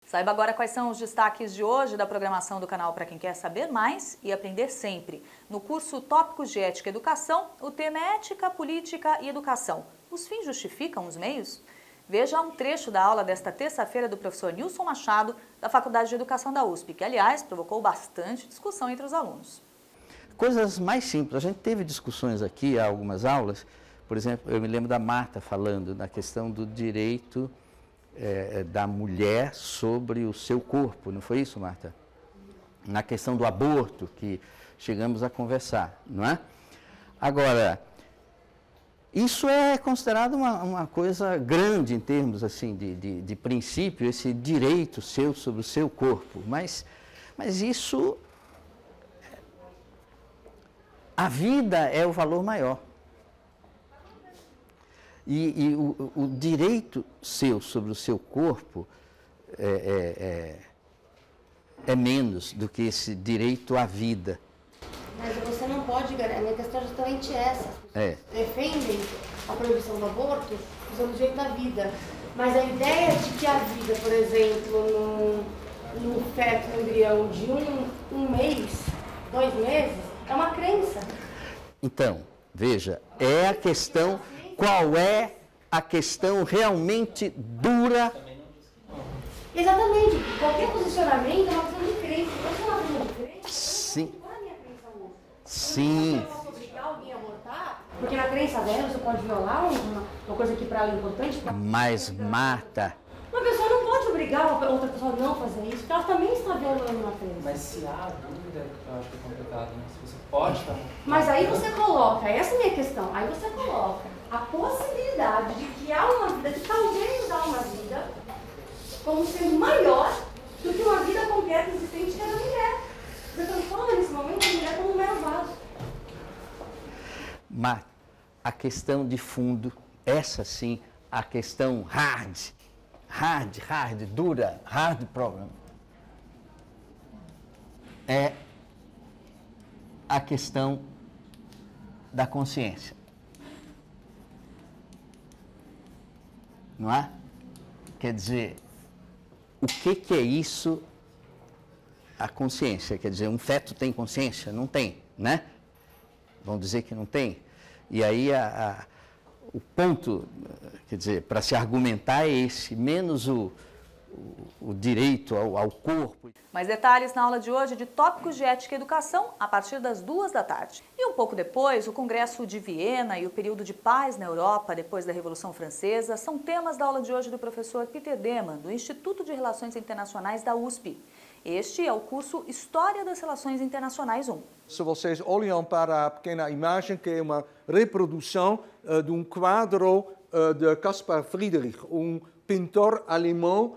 Saiba agora quais são os destaques de hoje da programação do canal para quem quer saber mais e aprender sempre. No curso Tópicos de Ética e Educação, o tema é Ética, Política e Educação. Os fins justificam os meios? Veja um trecho da aula desta terça-feira do professor Nilson Machado, da Faculdade de Educação da USP, que, aliás, provocou bastante discussão entre os alunos. Coisas mais simples. A gente teve discussões aqui, há algumas aulas. Por exemplo, eu me lembro da Marta falando na questão do direito da mulher sobre o seu corpo. Não foi isso, Marta? Na questão do aborto, que chegamos a conversar, não é? Agora, isso é considerado uma coisa grande em termos assim, de princípio, esse direito seu sobre o seu corpo. Mas isso, a vida é o valor maior. E o direito seu sobre o seu corpo é menos do que esse direito à vida. Mas você não pode, a minha questão é justamente essa. Defendem a proibição do aborto usando o direito da vida. Mas a ideia de que a vida, por exemplo, no feto, no embrião de um mês, 2 meses, é uma crença. Então, veja, é a questão, qual é a questão realmente dura? Exatamente. Qualquer posicionamento é uma questão de crença. Você é uma questão de crença? Sim. Qual é a minha crença hoje? Sim. Eu posso obrigar alguém a abortar? Porque na crença dela você pode violar uma coisa que para ela é importante. Mas, Marta... Uma pessoa não pode obrigar outra pessoa a não fazer isso, porque ela também está violando uma crença. Mas se há dúvida, eu acho que é complicado, né? Se você pode estar... Mas aí você coloca, essa é a minha questão, aí você coloca a possibilidade de que há uma vida, que talvez há uma vida, como sendo maior do que uma vida concreta existente que é da mulher. Você transforma nesse momento a mulher como um mero vaso. Mas a questão de fundo, essa sim, a questão dura, hard problem, é a questão da consciência. Não é? Quer dizer, o que é isso, a consciência? Quer dizer, um feto tem consciência? Não tem, né? Vão dizer que não tem. E aí o ponto, quer dizer, para se argumentar é esse, menos o direito ao corpo. Mais detalhes na aula de hoje de Tópicos de Ética e Educação, a partir das 14h. E um pouco depois, o Congresso de Viena e o período de paz na Europa depois da Revolução Francesa são temas da aula de hoje do professor Peter Demann, do Instituto de Relações Internacionais da USP. Este é o curso História das Relações Internacionais 1. Se vocês olham para a pequena imagem, que é uma reprodução de um quadro de Caspar Friedrich, um pintor alemão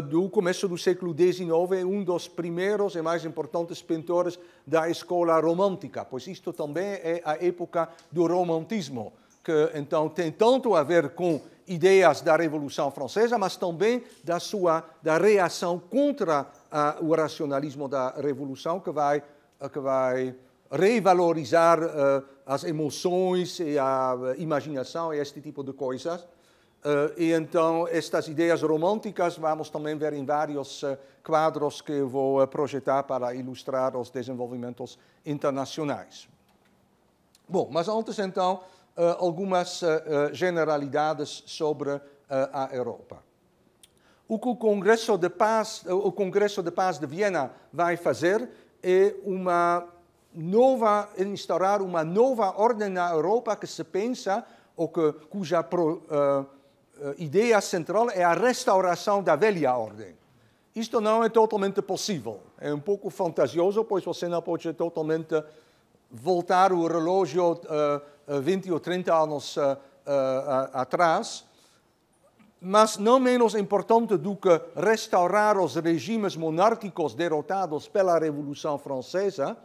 do começo do século XIX, um dos primeiros e mais importantes pintores da escola romântica, pois isto também é a época do romantismo, que então tem tanto a ver com ideias da Revolução Francesa, mas também da reação contra o racionalismo da Revolução, que vai revalorizar as emoções e a imaginação e este tipo de coisas. E então estas ideias românticas vamos também ver em vários quadros que eu vou projetar para ilustrar os desenvolvimentos internacionais. Bom, mas antes então algumas generalidades sobre a Europa. O que o Congresso de Paz de Viena vai fazer é instaurar uma nova ordem na Europa que se pensa, ou cuja ideia central é a restauração da velha ordem. Isto não é totalmente possível. É um pouco fantasioso, pois você não pode totalmente voltar o relógio 20 ou 30 anos atrás, mas não menos importante do que restaurar os regimes monárquicos derrotados pela Revolução Francesa,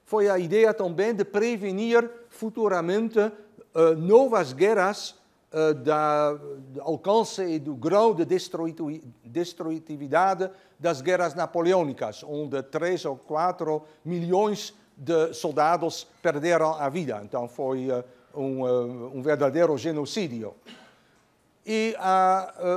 foi a ideia também de prevenir futuramente novas guerras do alcance e do grau de destrutividade das guerras napoleônicas, onde 3 ou 4 milhões de soldados perderam a vida. Então foi um verdadeiro genocídio. E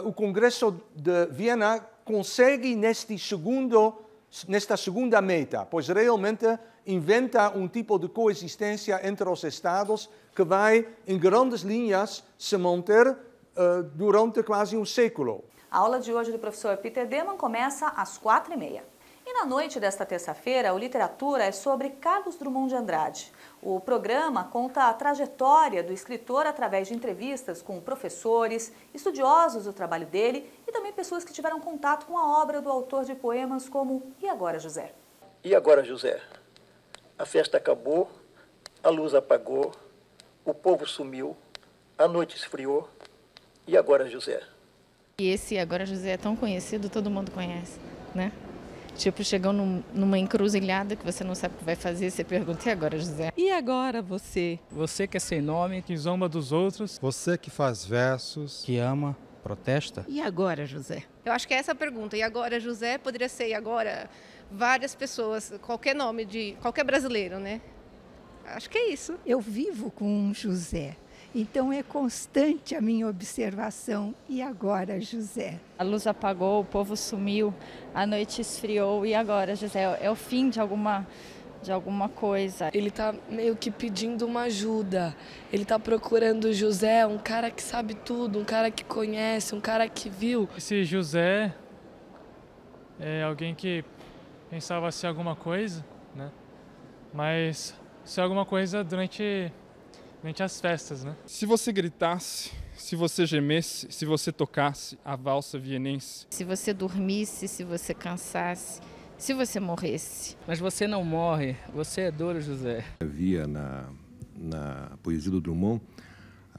o Congresso de Viena consegue nesta segunda meta, pois realmente inventa um tipo de coexistência entre os Estados que vai, em grandes linhas, se manter durante quase um século. A aula de hoje do professor Peter Demann começa às 4h30. E na noite desta terça-feira, o Literatura é sobre Carlos Drummond de Andrade. O programa conta a trajetória do escritor através de entrevistas com professores, estudiosos do trabalho dele e também pessoas que tiveram contato com a obra do autor de poemas como E Agora, José? E agora, José? A festa acabou, a luz apagou, o povo sumiu, a noite esfriou. E agora, José? E esse Agora, José é tão conhecido, todo mundo conhece, né? Tipo, chegou numa encruzilhada que você não sabe o que vai fazer, você pergunta, e agora, José? E agora você? Você que é sem nome, que zomba dos outros. Você que faz versos. Que ama, protesta. E agora, José? Eu acho que é essa a pergunta. E agora, José? Poderia ser, e agora, várias pessoas, qualquer nome de qualquer brasileiro, né? Acho que é isso. Eu vivo com um José. Então é constante a minha observação. E agora, José? A luz apagou, o povo sumiu, a noite esfriou. E agora, José? É o fim de alguma coisa. Ele está meio que pedindo uma ajuda. Ele está procurando José, um cara que sabe tudo, um cara que conhece, um cara que viu. Esse José é alguém que pensava ser alguma coisa, né? Mas ser alguma coisa durante as festas, né? Se você gritasse, se você gemesse, se você tocasse a valsa vienense. Se você dormisse, se você cansasse, se você morresse. Mas você não morre, você é duro, José. Havia na poesia do Drummond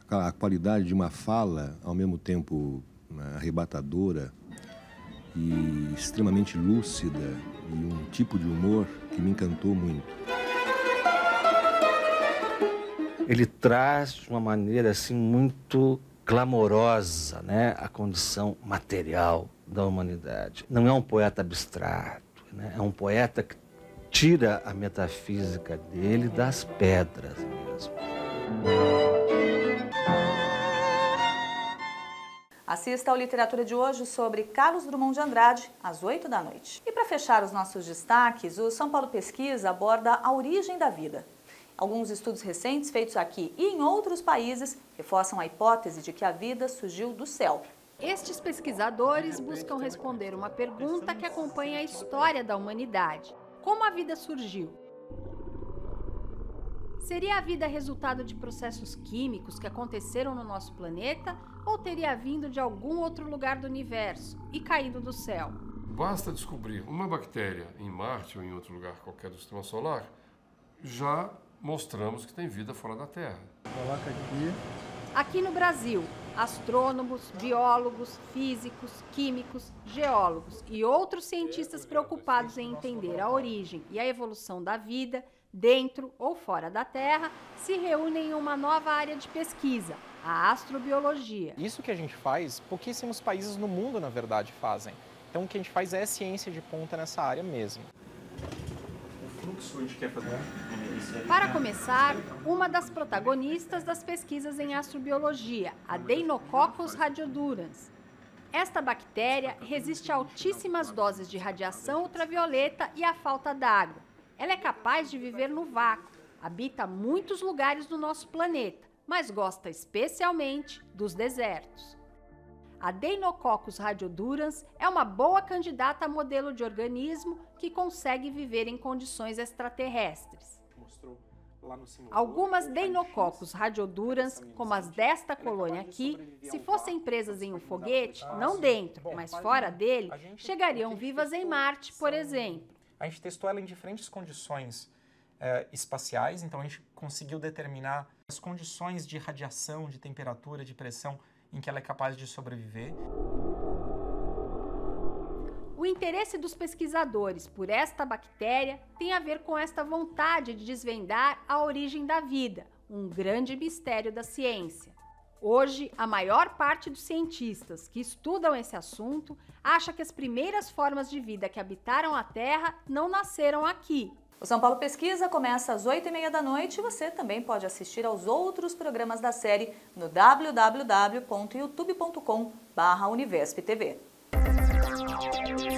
a qualidade de uma fala, ao mesmo tempo arrebatadora e extremamente lúcida, e um tipo de humor que me encantou muito. Ele traz de uma maneira assim muito clamorosa, né, a condição material da humanidade. Não é um poeta abstrato, né? É um poeta que tira a metafísica dele das pedras mesmo. Assista ao Literatura de hoje sobre Carlos Drummond de Andrade, às 20h. E para fechar os nossos destaques, o São Paulo Pesquisa aborda a origem da vida. Alguns estudos recentes feitos aqui e em outros países reforçam a hipótese de que a vida surgiu do céu. Estes pesquisadores buscam responder uma pergunta que acompanha a história da humanidade. Como a vida surgiu? Seria a vida resultado de processos químicos que aconteceram no nosso planeta ou teria vindo de algum outro lugar do universo e caído do céu? Basta descobrir uma bactéria em Marte ou em outro lugar qualquer do sistema solar, já mostramos que tem vida fora da Terra. Coloca aqui. Aqui no Brasil, astrônomos, biólogos, físicos, químicos, geólogos e outros cientistas preocupados em entender a origem e a evolução da vida, dentro ou fora da Terra, se reúnem em uma nova área de pesquisa, a astrobiologia. Isso que a gente faz, pouquíssimos países no mundo, na verdade, fazem. Então, o que a gente faz é ciência de ponta nessa área mesmo. A gente quer fazer. Para começar, uma das protagonistas das pesquisas em astrobiologia, a Deinococcus radiodurans. Esta bactéria resiste a altíssimas doses de radiação ultravioleta e à falta d'água. Ela é capaz de viver no vácuo, habita muitos lugares do nosso planeta, mas gosta especialmente dos desertos. A Deinococcus radiodurans é uma boa candidata a modelo de organismo que consegue viver em condições extraterrestres. Algumas Deinococcus radiodurans, como as desta colônia aqui, se fossem presas em um foguete, não dentro, mas fora dele, chegariam vivas em Marte, por exemplo. A gente testou ela em diferentes condições espaciais, então a gente conseguiu determinar as condições de radiação, de temperatura, de pressão em que ela é capaz de sobreviver. O interesse dos pesquisadores por esta bactéria tem a ver com esta vontade de desvendar a origem da vida, um grande mistério da ciência. Hoje, a maior parte dos cientistas que estudam esse assunto acha que as primeiras formas de vida que habitaram a Terra não nasceram aqui. O São Paulo Pesquisa começa às 20h30 e você também pode assistir aos outros programas da série no www.youtube.com/UniversPTV. Tchau.